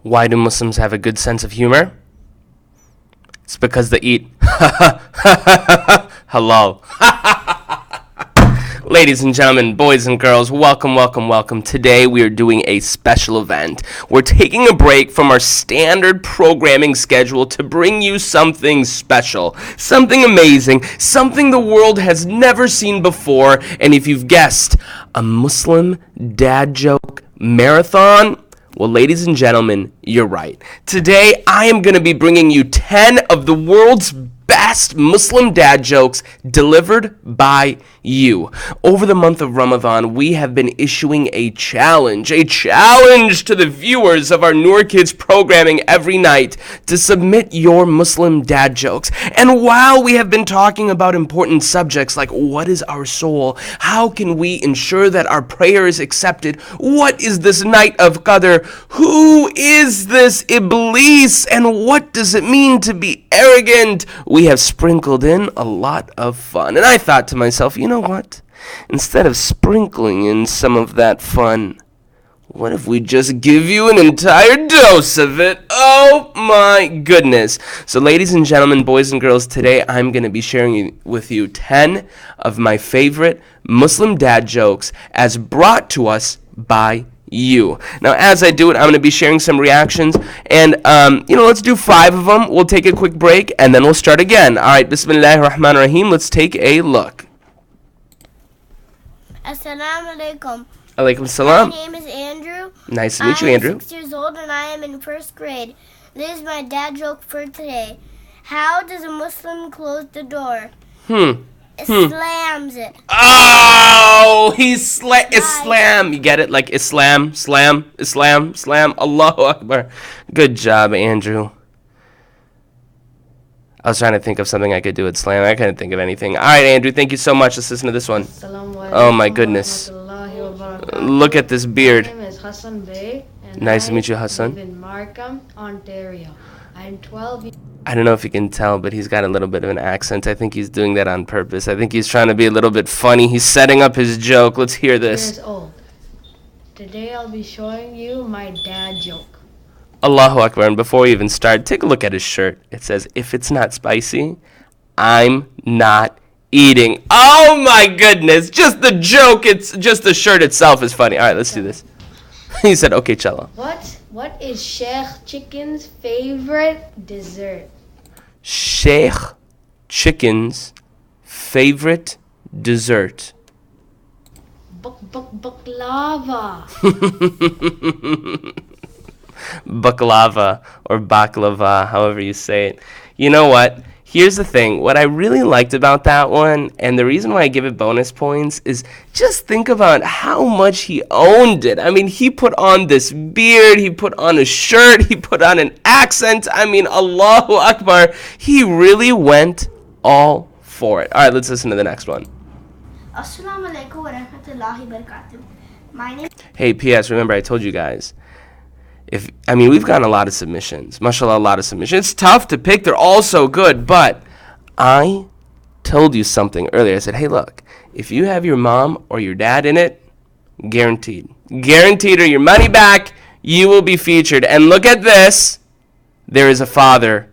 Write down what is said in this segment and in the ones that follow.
Why do Muslims have a good sense of humor? It's because they eat halal. Ladies and gentlemen, boys and girls, welcome, welcome, welcome. Today we are doing a special event. We're taking a break from our standard programming schedule to bring you something special, something amazing, something the world has never seen before. And if you've guessed, a Muslim dad joke marathon, well, ladies and gentlemen, you're right. Today, I am going to be bringing you 10 of the world's best Muslim dad jokes delivered by you. Over the month of Ramadan, we have been issuing a challenge to the viewers of our Noor Kids programming every night to submit your Muslim dad jokes. And while we have been talking about important subjects like what is our soul, how can we ensure that our prayer is accepted, what is this night of Qadr, who is this Iblis, and what does it mean to be arrogant, we have sprinkled in a lot of fun. And I thought to myself, you know what? Instead of sprinkling in some of that fun, what if we just give you an entire dose of it? Oh my goodness. So ladies and gentlemen, boys and girls, today I'm going to be sharing with you 10 of my favorite Muslim dad jokes as brought to us by you. Now, as I do it, I'm going to be sharing some reactions, and let's do 5 of them. We'll take a quick break, and then we'll start again. All right, Bismillahir Rahmanir Rahim. Let's take a look. Assalamu alaikum. Alaikum salam. My name is Andrew. Nice to meet you, Andrew. I'm 6 years old, and I am in 1st grade. This is my dad joke for today. How does a Muslim close the door? Slams it. Oh, Islam. You get it? Like Islam, slam, Allahu Akbar. Good job, Andrew. I was trying to think of something I could do with slam. I couldn't think of anything. All right, Andrew, thank you so much. Let's listen to this one. Oh, my goodness. Look at this beard. My name is Hassan Bey. Nice to meet you, Hassan. I live in Markham, Ontario. I'm 12 years I don't know if you can tell, but he's got a little bit of an accent. I think he's doing that on purpose. I think he's trying to be a little bit funny. He's setting up his joke. Let's hear this. old. Today I'll be showing you my dad joke. Allahu Akbar. And before we even start, take a look at his shirt. It says, if it's not spicy, I'm not eating. Oh my goodness. Just the joke. It's just the shirt itself is funny. All right, let's do this. He said, okay, cello. What is Sheikh Chicken's favorite dessert? Sheikh Chicken's favorite dessert. Baklava. Baklava or baklava, however you say it. You know what? Here's the thing. What I really liked about that one, and the reason why I give it bonus points, is just think about how much he owned it. I mean, he put on this beard, he put on a shirt, he put on an accent. I mean, Allahu Akbar. He really went all for it. All right, let's listen to the next one. Assalamu alaikum wa rahmatullahi wa barakatuh. My name Hey, P.S., remember I told you guys, we've gotten a lot of submissions. Mashallah, a lot of submissions. It's tough to pick. They're all so good. But I told you something earlier. I said, hey, look, if you have your mom or your dad in it, guaranteed or your money back, you will be featured. And look at this. There is a father.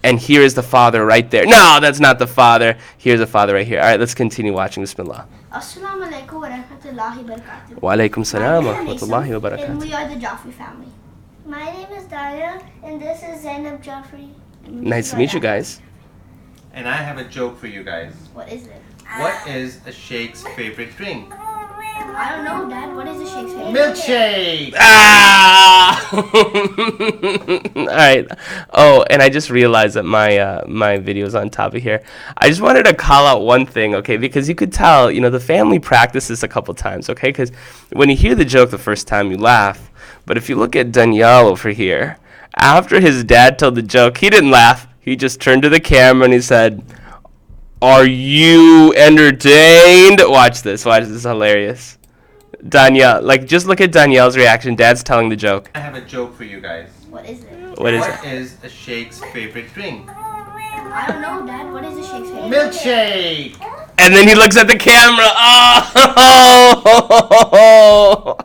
And here is the father right there. No, that's not the father. Here's the father right here. All right, let's continue watching. Bismillah. Assalamu alaikum wa rahmatullahi wa barakatuh. Wa alaikum salam wa rahmatullahi wa barakatuh. And we are the Jaffrey family. My name is Daya, and this is Zainab Jaffrey. Nice to meet you guys. And I have a joke for you guys. What is it? What is a sheikh's favorite drink? I don't know, Dad. What is a shake's favorite? Milkshake! Ah! All right. Oh, and I just realized that my video is on top of here. I just wanted to call out one thing, okay? Because you could tell, the family practiced this a couple times, okay? Because when you hear the joke the first time, you laugh. But if you look at Danielle over here, after his dad told the joke, he didn't laugh. He just turned to the camera and he said, are you entertained? Watch this. This is hilarious. Danielle, just look at Danielle's reaction. Dad's telling the joke. I have a joke for you guys. What is it? What is What is a sheikh's favorite drink? I don't know, Dad. What is a shake's favorite? Milkshake! And then he looks at the camera. Oh!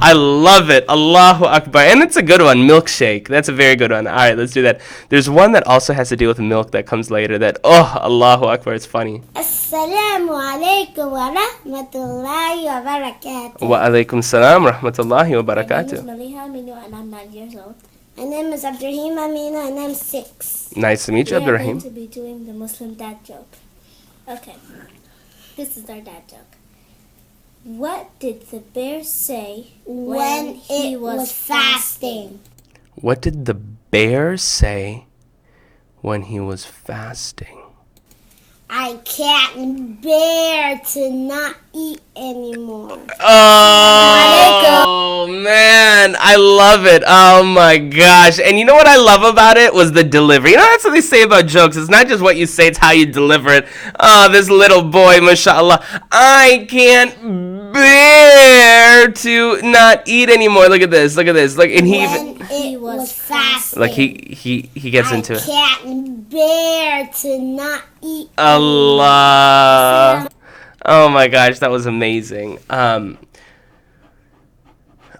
I love it. Allahu Akbar. And it's a good one. Milkshake. That's a very good one. All right, let's do that. There's one that also has to deal with milk that comes later that, oh, Allahu Akbar. It's funny. Assalamu alaikum wa rahmatullahi wa barakatuh. Wa alaikum salam rahmatullahi wa My name barakatuh. is Maliha Aminu and I'm 9 years old. My name is Abdurrahim Amina and I'm 6. Nice to meet you, We are going Abdurrahim. to be doing the Muslim dad joke. Okay, this is our dad joke. What did the bear say when he was fasting? What did the bear say when he was fasting? I can't bear to not eat anymore. Oh, man. I love it. Oh, my gosh. And you know what I love about it was the delivery. You know, that's what they say about jokes. It's not just what you say, it's how you deliver it. Oh, this little boy, mashallah. I can't bear to not eat anymore. Look at this. Look at this. Look, and he even, When he was fasting. like he gets into I it. can't bear to not eat. Allah. Oh my gosh, that was amazing. All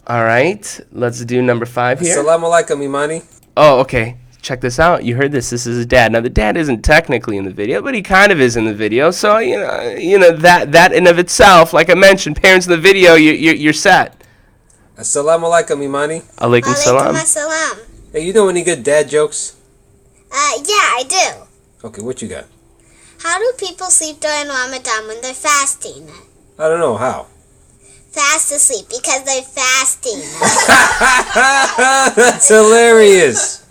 right, let's do number 5 here. Assalamu alaikum, Imani. Oh, okay. Check this out. You heard this. This is his dad. Now the dad isn't technically in the video, but he kind of is in the video. So you know that in of itself, like I mentioned, parents in the video, you're set. Assalamu alaikum, Imani. Alaikum salam. Assalam. Hey, you know any good dad jokes? Yeah, I do. Okay, what you got? How do people sleep during Ramadan when they're fasting? I don't know, how? Fast asleep because they're fasting. That's hilarious.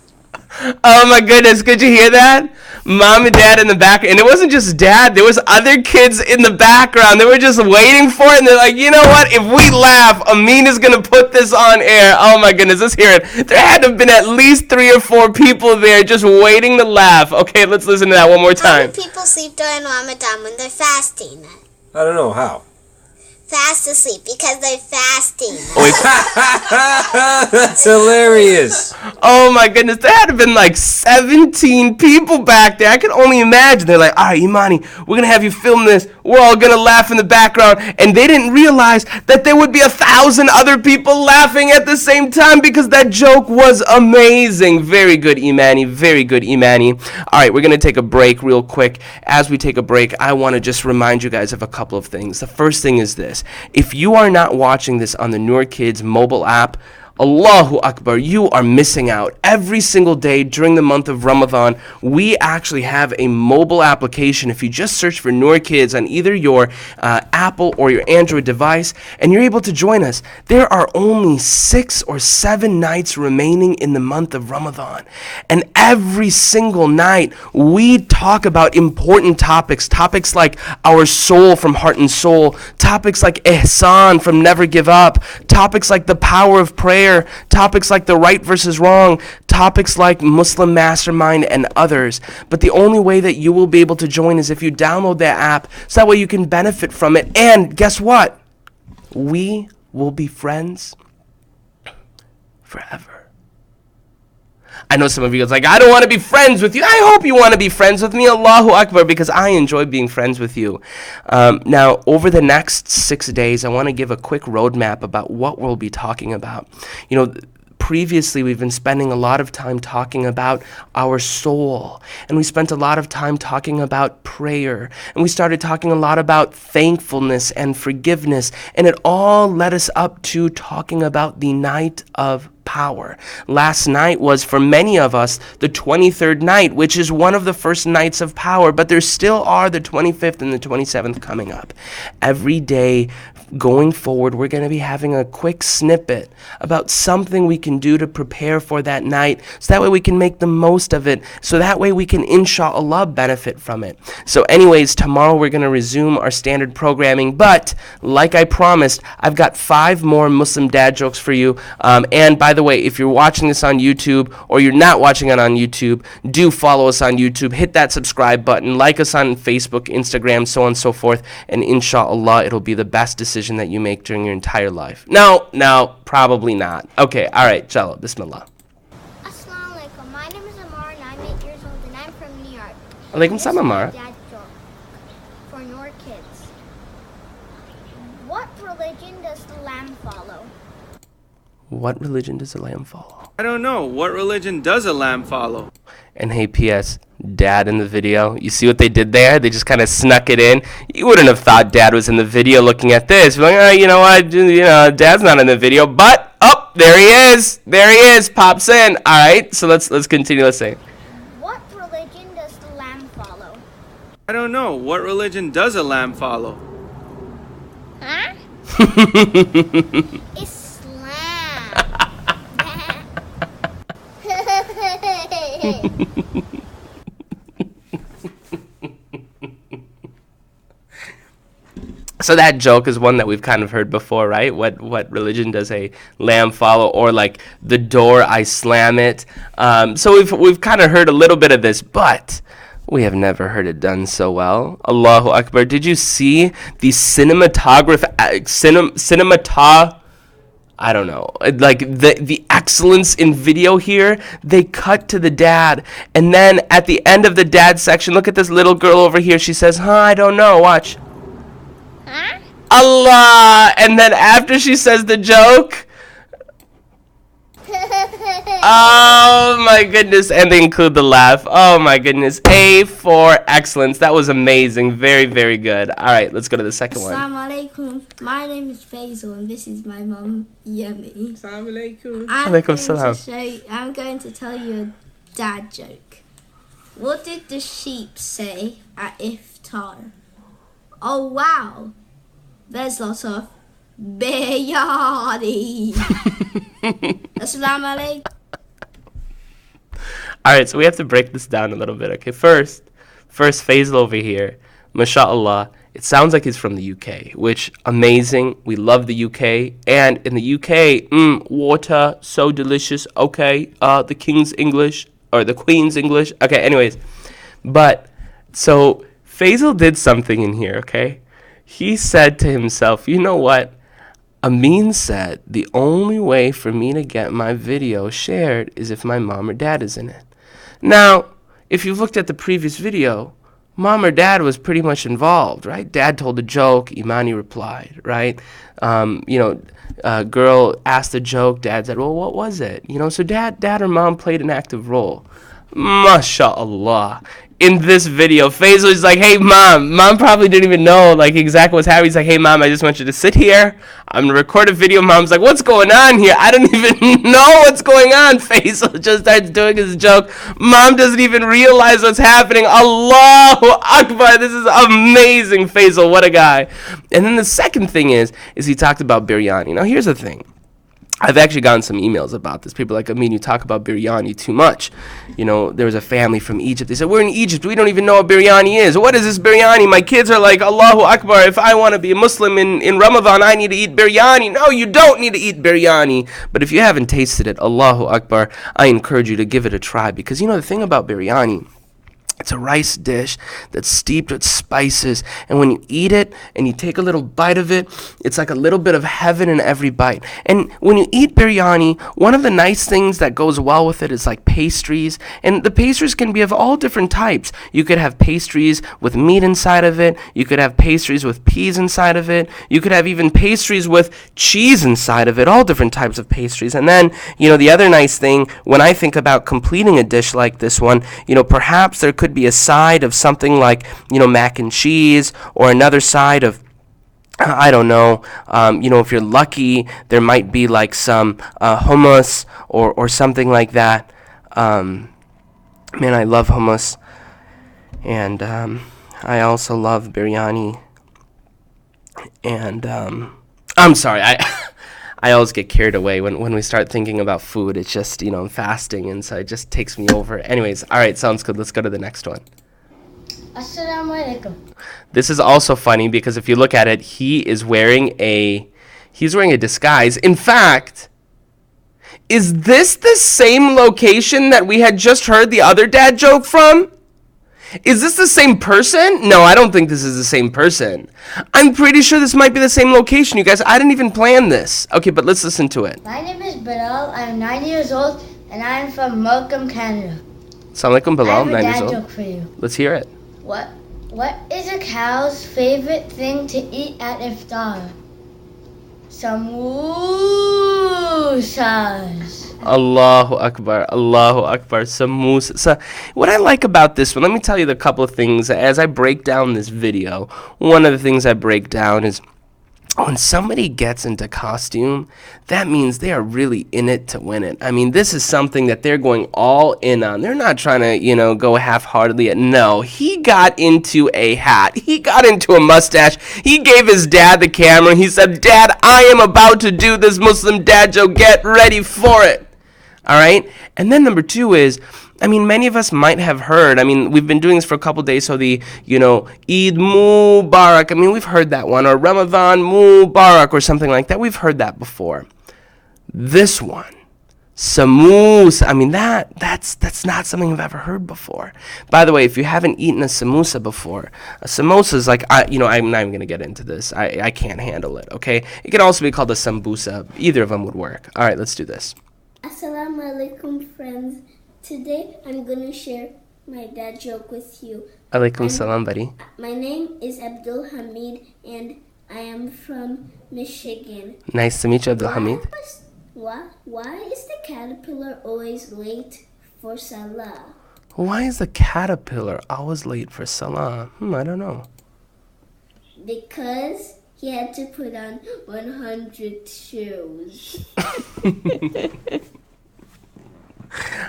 Oh my goodness, could you hear that? Mom and dad in the back, and it wasn't just dad, there was other kids in the background. They were just waiting for it, and they're like, you know what, if we laugh, Amin is gonna put this on air. Oh my goodness, let's hear it. There had to have been at least 3 or 4 people there just waiting to laugh. Okay, let's listen to that one more How time. do people sleep during Ramadan when they're fasting? I don't know, how? Fast asleep because they're fasting. That's hilarious. Oh my goodness, there had to have been like 17 people back there. I can only imagine. They're like, all right, Imani, we're going to have you film this. We're all going to laugh in the background. And they didn't realize that there would be 1,000 other people laughing at the same time because that joke was amazing. Very good, Imani. Very good, Imani. All right, we're going to take a break real quick. As we take a break, I want to just remind you guys of a couple of things. The first thing is this. If you are not watching this on the Noor Kids mobile app, Allahu Akbar, you are missing out. Every single day during the month of Ramadan, we actually have a mobile application. If you just search for Noor Kids on either your Apple or your Android device, and you're able to join us. There are only 6 or 7 nights remaining in the month of Ramadan. And every single night, we talk about important topics. Topics like our soul from Heart and Soul. Topics like ihsan from Never Give Up. Topics like the power of prayer. Topics like the right versus wrong, topics like Muslim Mastermind and others. But the only way that you will be able to join is if you download that app, so that way you can benefit from it. And guess what? We will be friends forever. I know some of you guys like, I don't want to be friends with you. I hope you want to be friends with me. Allahu Akbar, because I enjoy being friends with you. Now, over the next 6 days, I want to give a quick roadmap about what we'll be talking about. You know, previously we've been spending a lot of time talking about our soul, and we spent a lot of time talking about prayer, and we started talking a lot about thankfulness and forgiveness, and it all led us up to talking about the night of power. Last night was, for many of us, the 23rd night, which is one of the first nights of power, but there still are the 25th and the 27th coming up. Every day going forward, we're going to be having a quick snippet about something we can do to prepare for that night, so that way we can make the most of it, so that way we can, inshallah, benefit from it. So anyways, tomorrow we're going to resume our standard programming, but like I promised, I've got 5 more Muslim dad jokes for you. And by the way, if you're watching this on YouTube or you're not watching it on YouTube, do follow us on YouTube, hit that subscribe button, like us on Facebook, Instagram, so on and so forth, and inshallah, it'll be the best decision that you make during your entire life. No, probably not. Okay, all right, Chalo, Bismillah. Assalamu alaikum. My name is Amar and I'm 8 years old and I'm from New York. Alaikum salam, Amar. Dad joke for Noor Kids. What religion does the lamb follow? What religion does a lamb follow? I don't know. What religion does a lamb follow? And hey, P.S., Dad in the video. You see what they did there? They just kind of snuck it in. You wouldn't have thought Dad was in the video looking at this. You're like, oh, you know what? Dad's not in the video. But, oh, there he is. There he is. Pops in. All right, so let's continue. Let's say. What religion does the lamb follow? I don't know. What religion does a lamb follow? Huh? Islam. So that joke is one that we've kind of heard before, right? What religion does a lamb follow? Or like the door, I slam it. So we've kind of heard a little bit of this, but we have never heard it done so well. Allahu Akbar. Did you see the I don't know, like the excellence in video here? They cut to the dad, and then at the end of the dad section, look at this little girl over here. She says, I don't know, watch. Huh? Allah! And then after she says the joke, oh my goodness, and they include the laugh. Oh my goodness, A for excellence. That was amazing. Very, very good. All right, let's go to the second one. Assalamu alaikum. My name is Faisal and this is my mum, Yemi. Assalamu alaikum. I'm going to tell you a dad joke. What did the sheep say at iftar? Oh wow, there's lots of biryani. Assalamu alaikum. All right, so we have to break this down a little bit. Okay, first Faisal over here, mashallah, it sounds like he's from the UK, which amazing. We love the UK, and in the UK, water so delicious. Okay, the King's English or the Queen's English. Okay, anyways, but so Faisal did something in here. Okay, he said to himself, you know what? Amin said the only way for me to get my video shared is if my mom or dad is in it. Now, if you've looked at the previous video, mom or dad was pretty much involved, right? Dad told a joke, Imani replied, right? Girl asked a joke, dad said, well, what was it? So dad or mom played an active role. MashaAllah. In this video, Faisal is like, hey, mom probably didn't even know like exactly what's happening. He's like, hey, mom, I just want you to sit here. I'm going to record a video. Mom's like, what's going on here? I don't even know what's going on. Faisal just starts doing his joke. Mom doesn't even realize what's happening. Allahu Akbar. This is amazing, Faisal. What a guy. And then the second thing is he talked about biryani. Now, here's the thing. I've actually gotten some emails about this. People are like, you talk about biryani too much. There was a family from Egypt. They said, we're in Egypt. We don't even know what biryani is. What is this biryani? My kids are like, Allahu Akbar. If I want to be a Muslim in Ramadan, I need to eat biryani. No, you don't need to eat biryani. But if you haven't tasted it, Allahu Akbar, I encourage you to give it a try. Because the thing about biryani, it's a rice dish that's steeped with spices, and when you eat it and you take a little bite of it, it's like a little bit of heaven in every bite. And when you eat biryani, one of the nice things that goes well with it is like pastries, and the pastries can be of all different types. You could have pastries with meat inside of it, you could have pastries with peas inside of it, you could have even pastries with cheese inside of it, all different types of pastries. And then, the other nice thing, when I think about completing a dish like this one, perhaps there could be a side of something like, mac and cheese, or another side of, I don't know, if you're lucky, there might be like some hummus or something like that. Man, I love hummus, and I also love biryani, and I'm sorry, I always get carried away when we start thinking about food. It's just, I'm fasting, and so it just takes me over. Anyways, all right, sounds good. Let's go to the next one. Assalamu alaikum. This is also funny because if you look at it, he's wearing a disguise. In fact, is this the same location that we had just heard the other dad joke from? Is this the same person? No, I don't think this is the same person. I'm pretty sure this might be the same location, you guys. I didn't even plan this. Okay, but let's listen to it. My name is Bilal. I'm 9 years old, and I'm from Markham, Canada. Assalamu alaikum, Bilal, 9 I years have a old. dad joke for you. Let's hear it. What is a cow's favorite thing to eat at iftar? Samosas. Allahu Akbar, Allahu Akbar, samosa. So what I like about this one, let me tell you the couple of things. As I break down this video, one of the things I break down is when somebody gets into costume, that means they are really in it to win it. I mean, this is something that they're going all in on. They're not trying to, go half-heartedly. No, he got into a hat. He got into a mustache. He gave his dad the camera. He said, "Dad, I am about to do this Muslim dad joke. Get ready for it." All right? And then number two is, many of us might have heard, we've been doing this for a couple days, so the, Eid Mubarak, we've heard that one, or Ramadan Mubarak, or something like that. We've heard that before. This one, samosa, that's not something I've ever heard before. By the way, if you haven't eaten a samosa before, a samosa is like, I'm not even going to get into this. I can't handle it, okay? It could also be called a sambusa. Either of them would work. All right, let's do this. Assalamu alaikum, friends. Today I'm going to share my dad joke with you. Alaikum salam, buddy. My name is Abdul Hamid and I am from Michigan. Nice to meet you, Abdul Hamid. Why is the caterpillar always late for Salah? Why is the caterpillar always late for Salah? I don't know. Because he had to put on 100 shoes.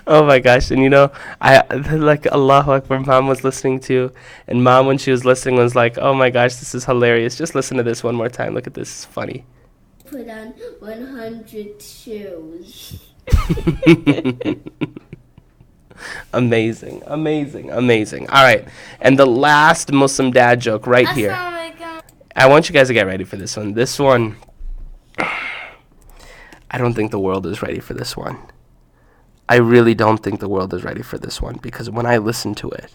Oh my gosh, and I like Allahu Akbar, Mom was listening to, and Mom, when she was listening, was like, "Oh my gosh, this is hilarious. Just listen to this one more time. Look at this, it's funny." Put on 100 shoes. Amazing, amazing, amazing. All right, and the last Muslim dad joke right here. I want you guys to get ready for this one. This one, I don't think the world is ready for this one. I really don't think the world is ready for this one, because when I listen to it,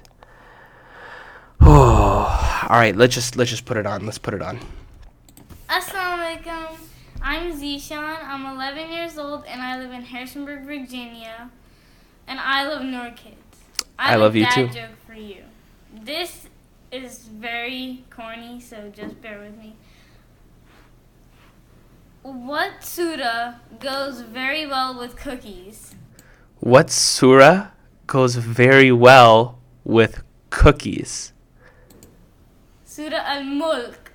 all right, let's just put it on. Let's put it on. Assalamu alaikum. I'm Zishan. I'm 11 years old and I live in Harrisonburg, Virginia. And I love Noor kids. I love you dad too. Joke for you. This is very corny, so just bear with me. What surah goes very well with cookies? What surah goes very well with cookies? Surah Al-Mulk.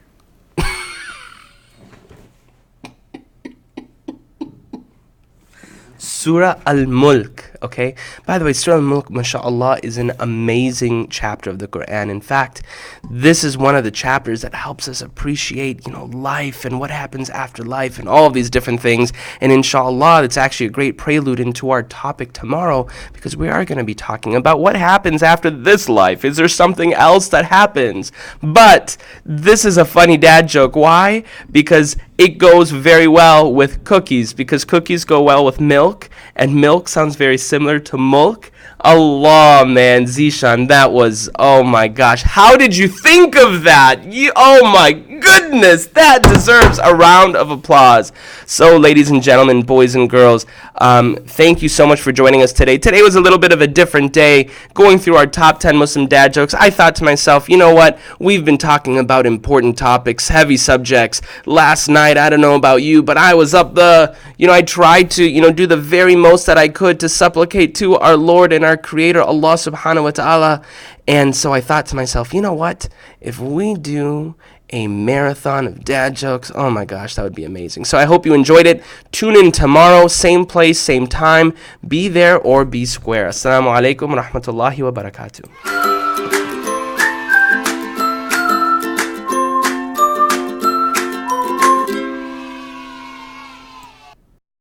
Surah Al-Mulk, okay? By the way, Surah Al-Mulk, mashallah, is an amazing chapter of the Quran. In fact, this is one of the chapters that helps us appreciate, life and what happens after life and all of these different things. And inshallah, it's actually a great prelude into our topic tomorrow, because we are going to be talking about what happens after this life. Is there something else that happens? But this is a funny dad joke. Why? Because it goes very well with cookies, because cookies go well with milk, and milk sounds very similar to mulk. Allah, man, Zishan, that was, oh my gosh, how did you think of that? Oh my goodness, that deserves a round of applause. So, ladies and gentlemen, boys and girls, thank you so much for joining us today. Today was a little bit of a different day, going through our top 10 Muslim dad jokes. I thought to myself, you know what, we've been talking about important topics, heavy subjects. Last night, I don't know about you, but I was up I tried to, do the very most that I could to supplicate to our Lord and our Creator, Allah subhanahu wa ta'ala. And so I thought to myself, you know what, if we do a marathon of dad jokes, oh my gosh, that would be amazing. So I hope you enjoyed it. Tune in tomorrow, same place, same time. Be there or be square. Assalamu alaikum wa rahmatullahi wa barakatuh.